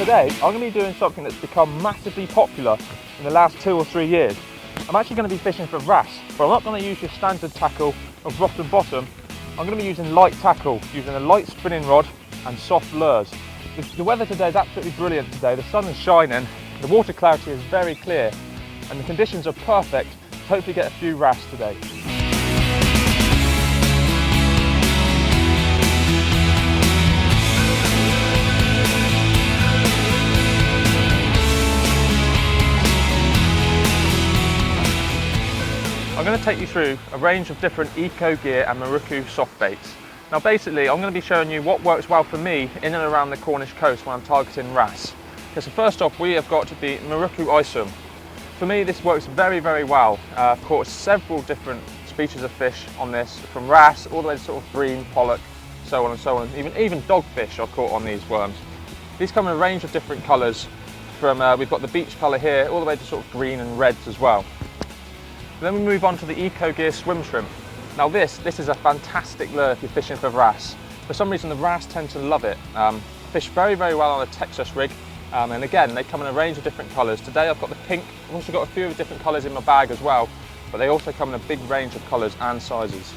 Today I'm going to be doing something that's become massively popular in the last 2 or 3 years. I'm actually going to be fishing for wrasse, but I'm not going to use your standard tackle of rock and bottom. I'm going to be using light tackle, using a light spinning rod and soft lures. The weather today is absolutely brilliant today. The sun is shining, the water clarity is very clear, and the conditions are perfect to hopefully get a few wrasse today. I'm going to take you through a range of different EcoGear and Wrasse soft baits. Now basically I'm going to be showing you what works well for me in and around the Cornish coast when I'm targeting wrasse. Okay, so first off we have got the Wrasse. For me this works very well. I've caught several different species of fish on this, from wrasse all the way to sort of bream, pollock, so on and so on. Even dogfish I've caught on these worms. These come in a range of different colours, from we've got the beach colour here all the way to sort of green and reds as well. Then we move on to the EcoGear swim shrimp. Now this is a fantastic lure if you're fishing for wrasse. For some reason the wrasse tend to love it. Fish very well on a Texas rig, and again they come in a range of different colours. Today I've got the pink, I've also got a few different colours in my bag as well, but they also come in a big range of colours and sizes.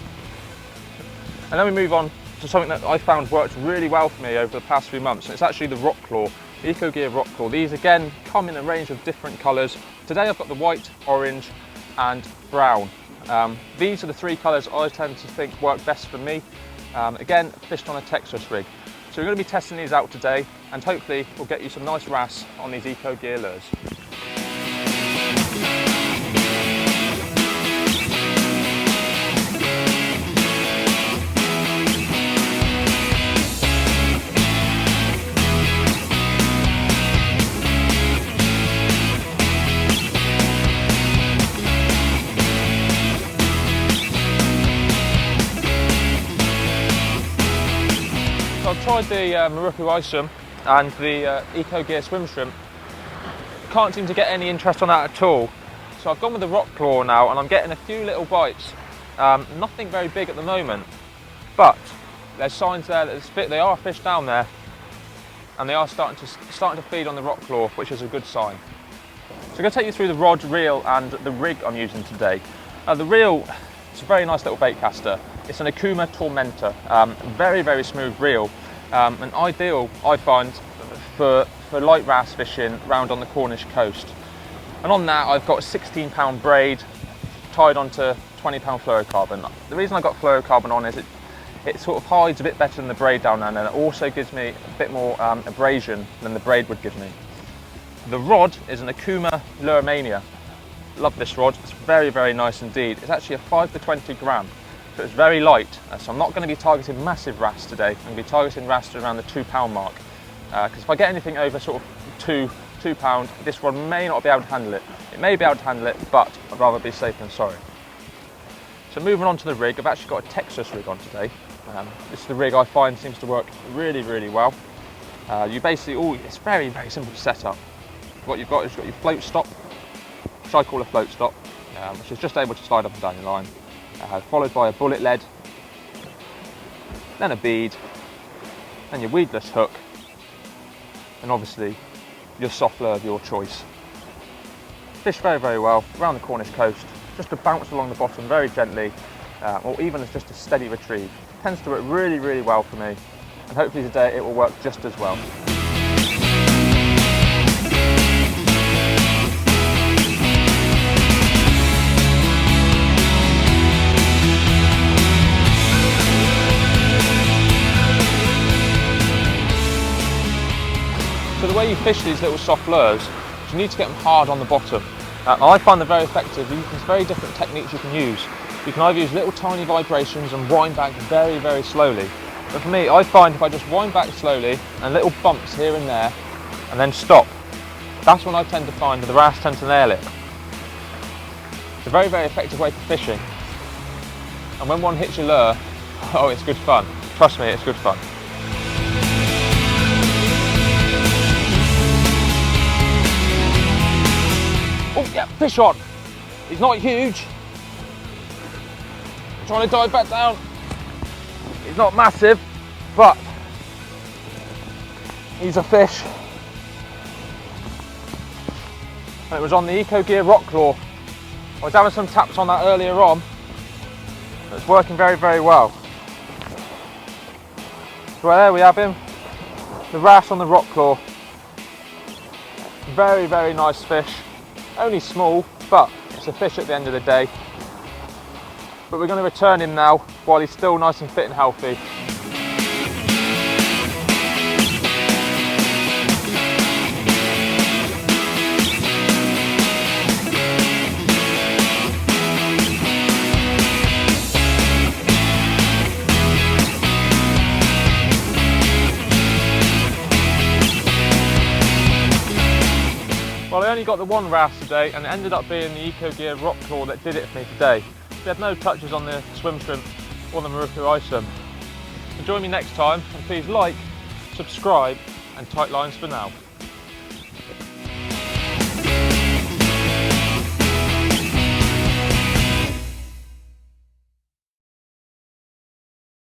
And then we move on to something that I found worked really well for me over the past few months, and it's actually the rock claw, the EcoGear rock claw. These again come in a range of different colours. Today I've got the white, orange and brown. These are the 3 colours I tend to think work best for me. Again, fished on a Texas rig. So we're going to be testing these out today, and hopefully we'll get you some nice wrasse on these EcoGear lures. I've tried the Wrasse and the EcoGear swim shrimp. Can't seem to get any interest on that at all. So I've gone with the rock claw now, and I'm getting a few little bites. Nothing very big at the moment, but there's signs there that they are fish down there, and they are starting to feed on the rock claw, which is a good sign. So I'm going to take you through the rod, reel, and the rig I'm using today. The reel, it's a very nice little bait caster. It's an Akuma Tormentor, very smooth reel, and ideal I find for light wrasse fishing round on the Cornish coast. And on that I've got a 16-pound braid tied onto 20-pound fluorocarbon. The reason I got fluorocarbon on is it sort of hides a bit better than the braid down there, and it also gives me a bit more abrasion than the braid would give me. The rod is an Akuma Luremania. Love this rod, it's very nice indeed. It's actually a 5 to 20 gram. So it's very light, so I'm not going to be targeting massive wrasse today. I'm going to be targeting wrasse to around the 2 pound mark, because if I get anything over sort of 2 pound, this rod may not be able to handle it. It may be able to handle it, but I'd rather be safe than sorry. So moving on to the rig, I've actually got a Texas rig on today. This is the rig I find seems to work really well. You basically, it's very simple to set up. What you've got is your float stop, which I call a float stop, which is just able to slide up and down your line. Followed by a bullet lead, then a bead, then your weedless hook, and obviously your soft lure of your choice. Fish very well around the Cornish coast, just to bounce along the bottom very gently, or even as just a steady retrieve. It tends to work really well for me, and hopefully today it will work just as well. So the way you fish these little soft lures is you need to get them hard on the bottom. I find them very effective. There's very different techniques you can use. You can either use little tiny vibrations and wind back very slowly. But for me, I find if I just wind back slowly and little bumps here and there and then stop, that's when I tend to find that the wrasse tend to nail it. It's a very effective way for fishing. And when one hits your lure, oh, it's good fun. Trust me, it's good fun. Oh yeah, fish on. He's not huge. Trying to dive back down. He's not massive, but he's a fish. and it was on the EcoGear rock claw. I was having some taps on that earlier on. It's working very, very well. So there we have him, the wrasse on the rock claw. Very, very nice fish. Only small, but it's a fish at the end of the day. But we're going to return him now while he's still nice and fit and healthy. Well, I only got the one wrasse today, and it ended up being the EcoGear rock claw that did it for me today. We had no touches on the swim shrimp or the Maruku Isum. So join me next time, and please like, subscribe, and tight lines for now.